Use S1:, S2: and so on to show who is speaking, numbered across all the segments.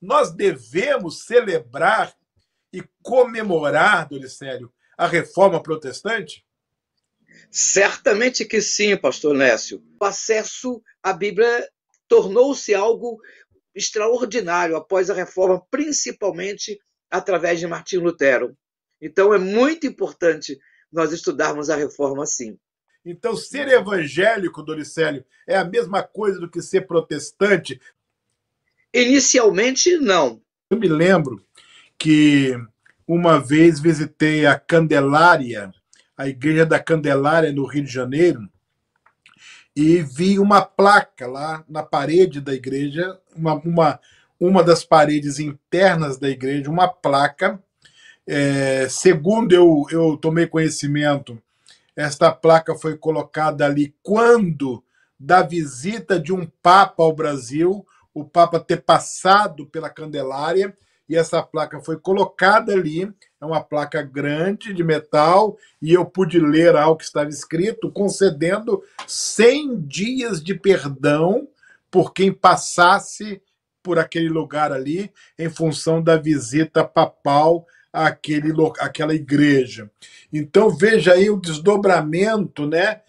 S1: Nós devemos celebrar e comemorar, Doricélio, a reforma protestante?
S2: Certamente que sim, pastor Lécio. O acesso à Bíblia tornou-se algo extraordinário após a reforma, principalmente através de Martim Lutero. Então é muito importante nós estudarmos a reforma sim.
S1: Então, ser evangélico, Doricélio, é a mesma coisa do que ser protestante?
S2: Inicialmente, não.
S1: Eu me lembro que uma vez visitei a Candelária, a Igreja da Candelária, no Rio de Janeiro, e vi uma placa lá na parede da igreja, uma das paredes internas da igreja, uma placa. Segundo eu tomei conhecimento, esta placa foi colocada ali quando da visita de um Papa ao Brasil, o Papa ter passado pela Candelária, e essa placa foi colocada ali. É uma placa grande de metal, e eu pude ler algo que estava escrito, concedendo 100 dias de perdão por quem passasse por aquele lugar ali, em função da visita papal àquela igreja. Então veja aí o desdobramento, né?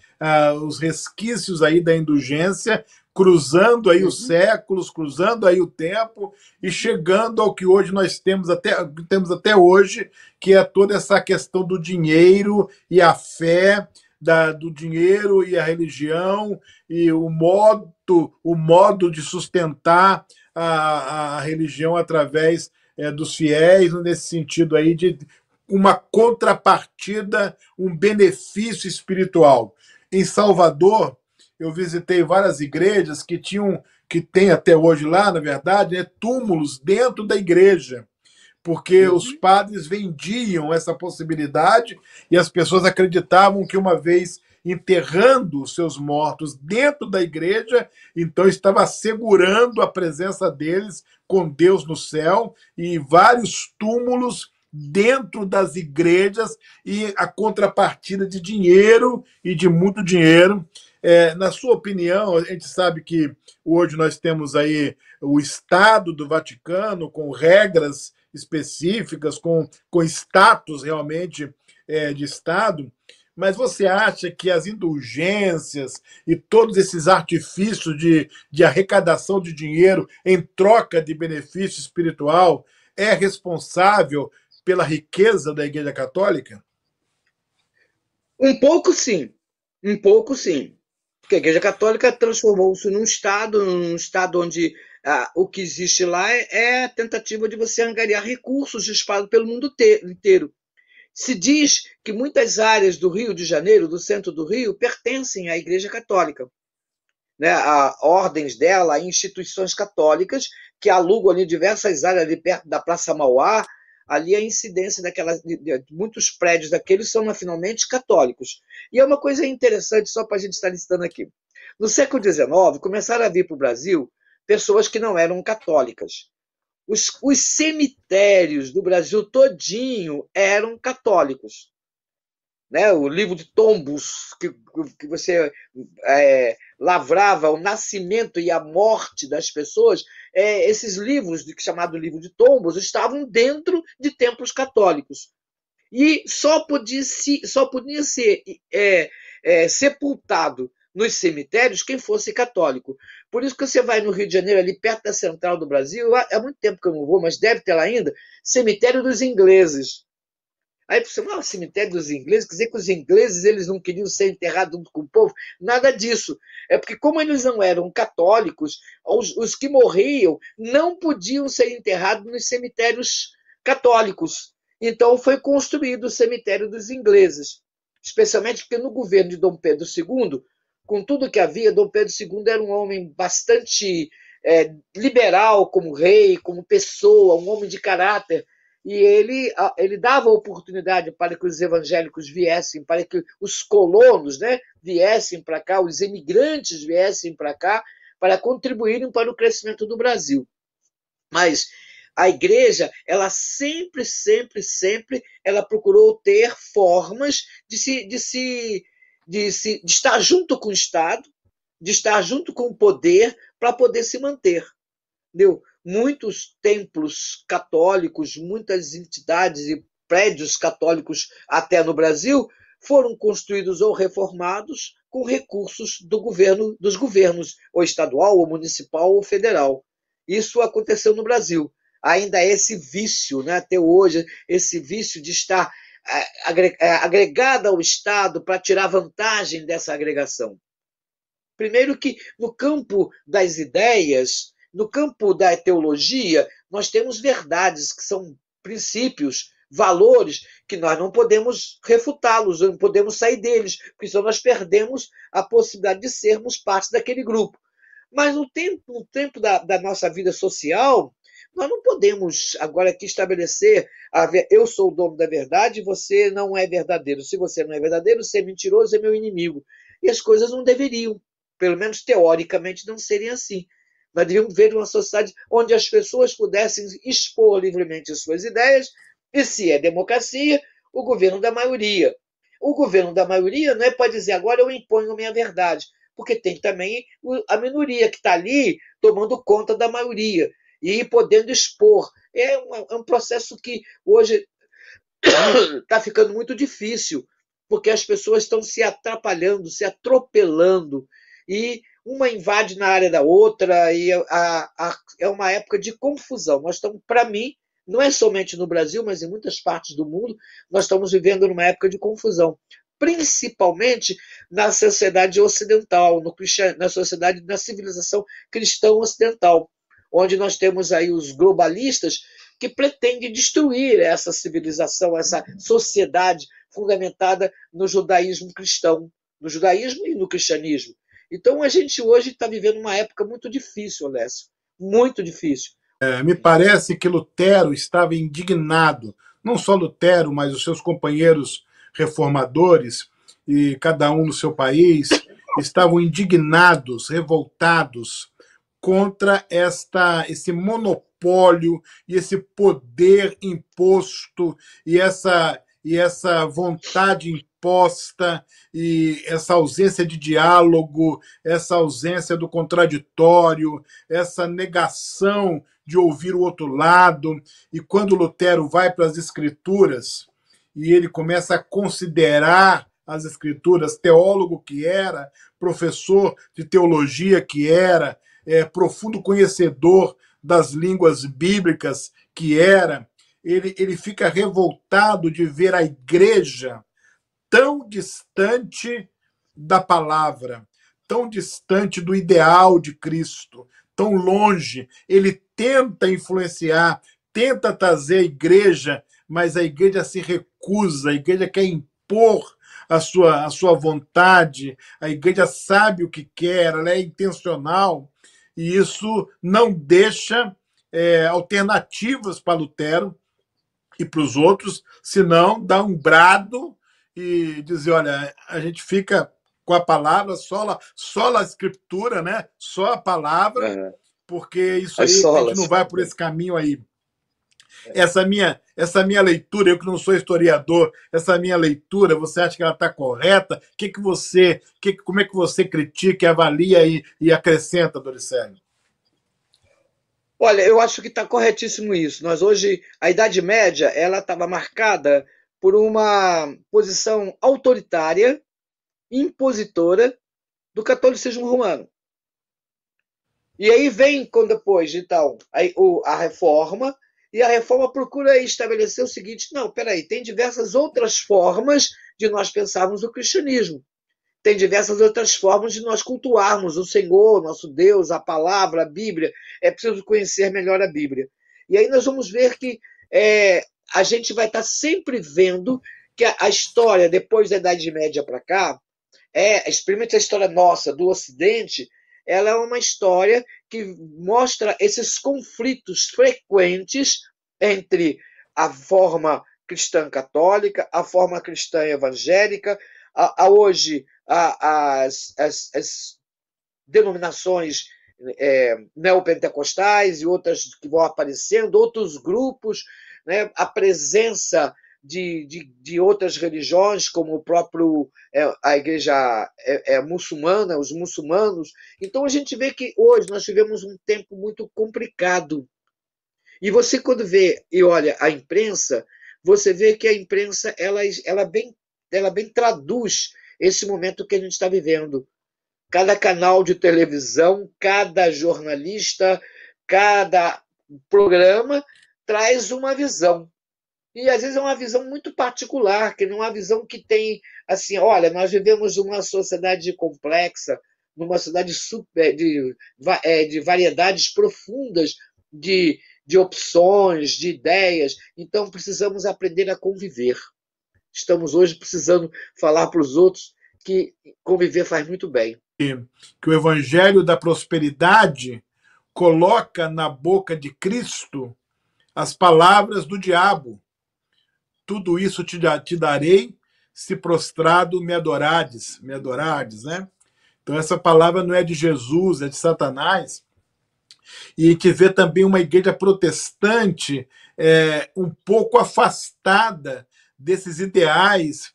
S1: Os resquícios aí da indulgência, cruzando aí os
S2: Uhum.
S1: séculos, cruzando aí o tempo e chegando ao que hoje nós temos até hoje, que é toda essa questão do dinheiro e a fé, do dinheiro e a religião, e o modo de sustentar a religião através dos fiéis, nesse sentido aí de uma contrapartida, um benefício espiritual. Em Salvador, eu visitei várias igrejas que tem até hoje lá, na verdade, túmulos dentro da igreja, porque os
S2: Uhum.
S1: padres vendiam essa possibilidade e as pessoas acreditavam que, uma vez enterrando os seus mortos dentro da igreja, então estava assegurando a presença deles com Deus no céu, e vários túmulos dentro das igrejas, e a contrapartida de dinheiro, e de muito dinheiro. Na sua opinião, a gente sabe que hoje nós temos aí o Estado do Vaticano com regras específicas, com status realmente de Estado, mas você acha que as indulgências e todos esses artifícios de arrecadação de dinheiro em troca de benefício espiritual é responsável pela riqueza da Igreja Católica?
S2: Um pouco sim, um pouco sim. Porque a Igreja Católica transformou-se num estado onde o que existe lá é a tentativa de você angariar recursos espalhados pelo mundo inteiro. Se diz que muitas áreas do Rio de Janeiro, do centro do Rio, pertencem à Igreja Católica, né? A ordens dela, a instituições católicas que alugam ali diversas áreas ali perto da Praça Mauá. Ali a incidência de muitos prédios daqueles são finalmente católicos. E é uma coisa interessante, só para a gente estar listando aqui. No século XIX, começaram a vir para o Brasil pessoas que não eram católicas. Os cemitérios do Brasil todinho eram católicos, né? O livro de tombos que você lavrava o nascimento e a morte das pessoas, esses livros, chamado livro de tombos, estavam dentro de templos católicos. E só podia ser sepultado nos cemitérios quem fosse católico. Por isso que você vai no Rio de Janeiro, ali perto da Central do Brasil, há muito tempo que eu não vou, mas deve ter lá ainda, cemitério dos ingleses. Aí você fala, cemitério dos ingleses, quer dizer que os ingleses eles não queriam ser enterrados junto com o povo? Nada disso. É porque, como eles não eram católicos, os que morriam não podiam ser enterrados nos cemitérios católicos. Então foi construído o cemitério dos ingleses. Especialmente porque no governo de Dom Pedro II, com tudo que havia, Dom Pedro II era um homem bastante liberal como rei, como pessoa, um homem de caráter, e ele dava oportunidade para que os evangélicos viessem, para que os colonos, né, viessem para cá, os imigrantes viessem para cá, para contribuírem para o crescimento do Brasil. Mas a igreja, ela sempre, sempre, sempre, ela procurou ter formas de estar junto com o Estado, de estar junto com o poder, para poder se manter. Entendeu? muitos templos católicos, muitas entidades e prédios católicos até no Brasil foram construídos ou reformados com recursos do governo, dos governos, ou estadual, ou municipal, ou federal. Isso aconteceu no Brasil. Ainda esse vício, né, até hoje, esse vício de estar agregada ao Estado para tirar vantagem dessa agregação. Primeiro que no campo das ideias, no campo da teologia, nós temos verdades que são princípios, valores que nós não podemos refutá-los, não podemos sair deles, porque senão nós perdemos a possibilidade de sermos parte daquele grupo. Mas no tempo da nossa vida social, nós não podemos agora aqui estabelecer eu sou o dono da verdade, você não é verdadeiro. Se você não é verdadeiro, você é mentiroso, é meu inimigo. E as coisas não deveriam, pelo menos teoricamente, não serem assim. Nós devíamos ver uma sociedade onde as pessoas pudessem expor livremente as suas ideias, e se é democracia, o governo da maioria. O governo da maioria não é para dizer agora eu imponho a minha verdade, porque tem também a minoria que está ali tomando conta da maioria e podendo expor. É um processo que hoje está ficando muito difícil, porque as pessoas estão se atrapalhando, se atropelando, e uma invade na área da outra, e é uma época de confusão. Nós estamos, para mim, não é somente no Brasil, mas em muitas partes do mundo, nós estamos vivendo numa época de confusão, principalmente na sociedade ocidental, na sociedade, na civilização cristã ocidental, onde nós temos aí os globalistas que pretendem destruir essa civilização, essa sociedade fundamentada no judaísmo cristão, no judaísmo e no cristianismo. Então a gente hoje está vivendo uma época muito difícil, Alessio, muito difícil.
S1: Me parece que Lutero estava indignado, não só Lutero, mas os seus companheiros reformadores, e cada um no seu país, estavam indignados, revoltados contra esse monopólio e esse poder imposto e essa vontade imposta e essa ausência de diálogo, essa ausência do contraditório, essa negação de ouvir o outro lado. E quando Lutero vai para as Escrituras e ele começa a considerar as Escrituras, teólogo que era, professor de teologia que era, profundo conhecedor das línguas bíblicas que era, ele fica revoltado de ver a igreja tão distante da palavra, tão distante do ideal de Cristo, tão longe. Ele tenta influenciar, tenta trazer a igreja, mas a igreja se recusa, a igreja quer impor a sua vontade, a igreja sabe o que quer, ela é intencional, e isso não deixa alternativas para Lutero e para os outros, senão dar um brado e dizer, olha, a gente fica com a palavra, só a escritura, né? Só a palavra, porque isso
S2: As
S1: aí, a gente
S2: solas.
S1: não vai por esse caminho aí. Essa minha leitura, eu que não sou historiador, essa minha leitura, você acha que ela está correta? Como é que você critica, avalia e acrescenta, Doricelli?
S2: Olha, eu acho que está corretíssimo isso. Nós hoje, a Idade Média, ela estava marcada por uma posição autoritária, impositora do catolicismo romano. E aí vem, depois, então, a reforma, e a reforma procura estabelecer o seguinte: não, peraí, tem diversas outras formas de nós pensarmos o cristianismo. Tem diversas outras formas de nós cultuarmos o Senhor, nosso Deus, a palavra, a Bíblia. É preciso conhecer melhor a Bíblia. E aí nós vamos ver que a gente vai estar sempre vendo que a história, depois da Idade Média para cá, experimente a história nossa, do Ocidente, ela é uma história que mostra esses conflitos frequentes entre a forma cristã católica, a forma cristã evangélica, hoje as denominações neopentecostais e outras que vão aparecendo, outros grupos, né, a presença de outras religiões, como o próprio a igreja muçulmana, os muçulmanos. Então a gente vê que hoje nós tivemos um tempo muito complicado, E você, quando vê e olha a imprensa, você vê que a imprensa ela bem traduz esse momento que a gente está vivendo. Cada canal de televisão, cada jornalista, cada programa traz uma visão. E às vezes é uma visão muito particular, que não é uma visão que tem assim, olha, nós vivemos uma sociedade complexa, numa sociedade de variedades profundas de opções, de ideias, então precisamos aprender a conviver. Estamos hoje precisando falar para os outros que conviver faz muito bem.
S1: Que o evangelho da prosperidade coloca na boca de Cristo as palavras do diabo. Tudo isso te darei se prostrado me adorades, né? Então essa palavra não é de Jesus, é de Satanás. E a gente vê também uma igreja protestante um pouco afastada desses ideais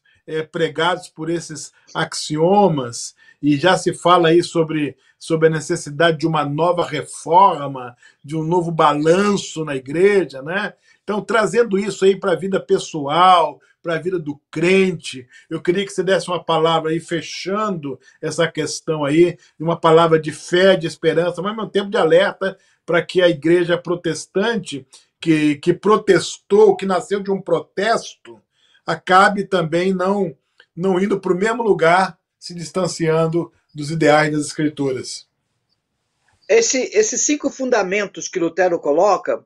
S1: pregados por esses axiomas, e já se fala aí sobre a necessidade de uma nova reforma, de um novo balanço na igreja, né? Então, trazendo isso aí para a vida pessoal, para a vida do crente, eu queria que você desse uma palavra aí, fechando essa questão aí, uma palavra de fé, de esperança, mas ao mesmo tempo de alerta para que a igreja protestante, que protestou, que nasceu de um protesto, acabe também não indo para o mesmo lugar, se distanciando dos ideais das escrituras.
S2: Esses 5 fundamentos que Lutero coloca,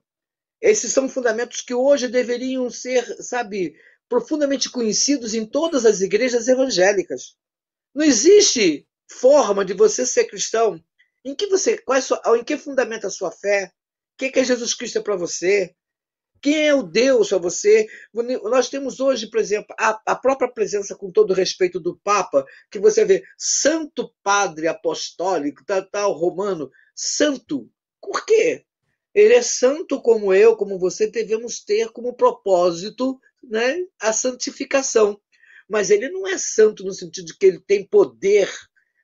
S2: esses são fundamentos que hoje deveriam ser, sabe, profundamente conhecidos em todas as igrejas evangélicas. Não existe forma de você ser cristão em que em que fundamenta a sua fé, o que é Jesus Cristo para você, quem é o Deus para você? Nós temos hoje, por exemplo, a própria presença, com todo respeito, do Papa, que você vê, Santo Padre Apostólico, tal romano, santo. Por quê? Ele é santo como eu, como você, devemos ter como propósito, né, a santificação. Mas ele não é santo no sentido de que ele tem poder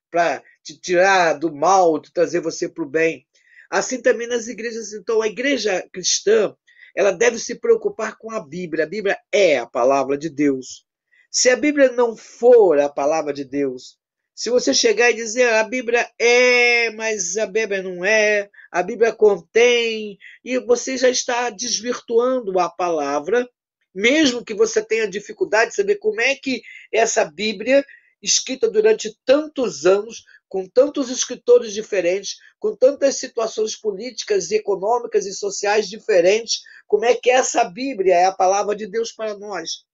S2: para te tirar do mal, de trazer você para o bem. Assim também nas igrejas. Então, a igreja cristã, ela deve se preocupar com a Bíblia. A Bíblia é a palavra de Deus. Se a Bíblia não for a palavra de Deus, se você chegar e dizer a Bíblia é, mas a Bíblia não é, a Bíblia contém, e você já está desvirtuando a palavra, mesmo que você tenha dificuldade de saber como é que essa Bíblia, escrita durante tantos anos, com tantos escritores diferentes, com tantas situações políticas, econômicas e sociais diferentes, como é que essa Bíblia é a palavra de Deus para nós?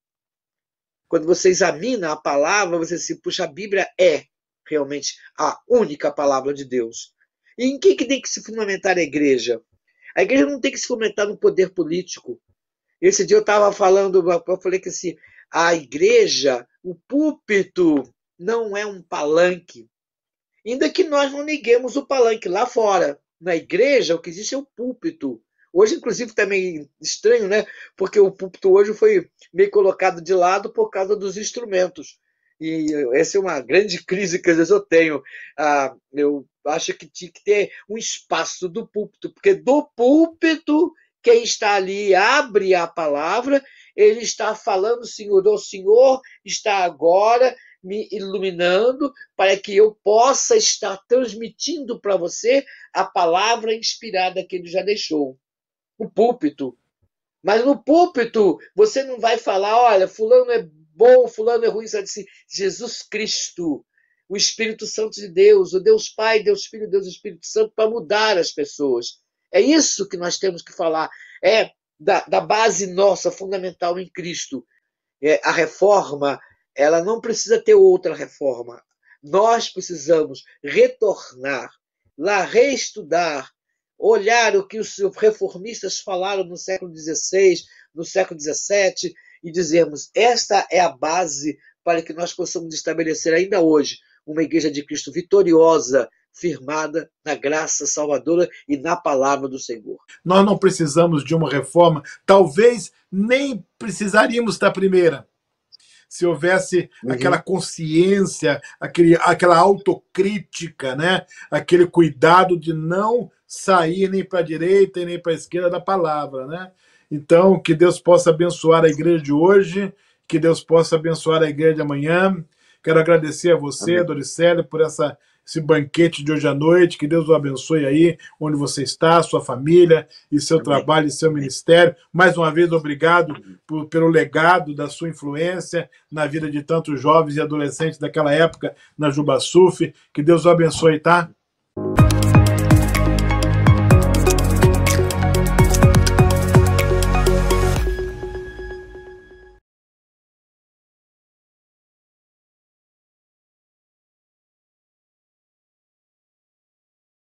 S2: Quando você examina a palavra, você se puxa, a Bíblia é realmente a única palavra de Deus. E em que tem que se fundamentar a igreja? A igreja não tem que se fundamentar no poder político. Esse dia eu estava falando, eu falei que assim, a igreja, o púlpito, não é um palanque. Ainda que nós não neguemos o palanque lá fora. Na igreja, o que existe é o púlpito. Hoje, inclusive, está meio estranho, né? Porque o púlpito hoje foi meio colocado de lado por causa dos instrumentos. E essa é uma grande crise que às vezes eu tenho. Eu acho que tinha que ter um espaço do púlpito, porque do púlpito, quem está ali abre a palavra, ele está falando, Senhor, o Senhor está agora me iluminando para que eu possa estar transmitindo para você a palavra inspirada que ele já deixou. O púlpito. Mas no púlpito, você não vai falar, olha, fulano é bom, fulano é ruim, você vai dizer, Jesus Cristo, o Espírito Santo de Deus, o Deus Pai, Deus Filho, Deus Espírito Santo, para mudar as pessoas. É isso que nós temos que falar. É da base nossa, fundamental em Cristo. A reforma, ela não precisa ter outra reforma. Nós precisamos retornar lá, reestudar, olhar o que os reformistas falaram no século XVI, no século XVII, e dizermos, esta é a base para que nós possamos estabelecer ainda hoje uma igreja de Cristo vitoriosa, firmada na graça salvadora e na palavra do Senhor.
S1: Nós não precisamos de uma reforma, talvez nem precisaríamos da primeira, se houvesse aquela consciência, aquela autocrítica, né? Aquele cuidado de não sair nem para a direita e nem para a esquerda da palavra, né? Então, que Deus possa abençoar a igreja de hoje, que Deus possa abençoar a igreja de amanhã. Quero agradecer a você,
S2: Amém.
S1: Doricele, por esse banquete de hoje à noite. Que Deus o abençoe aí, onde você está, sua família, e seu
S2: Amém.
S1: trabalho e seu
S2: Amém.
S1: ministério. Mais uma vez, obrigado pelo legado da sua influência na vida de tantos jovens e adolescentes daquela época na Juba Suf. Que Deus o abençoe, tá?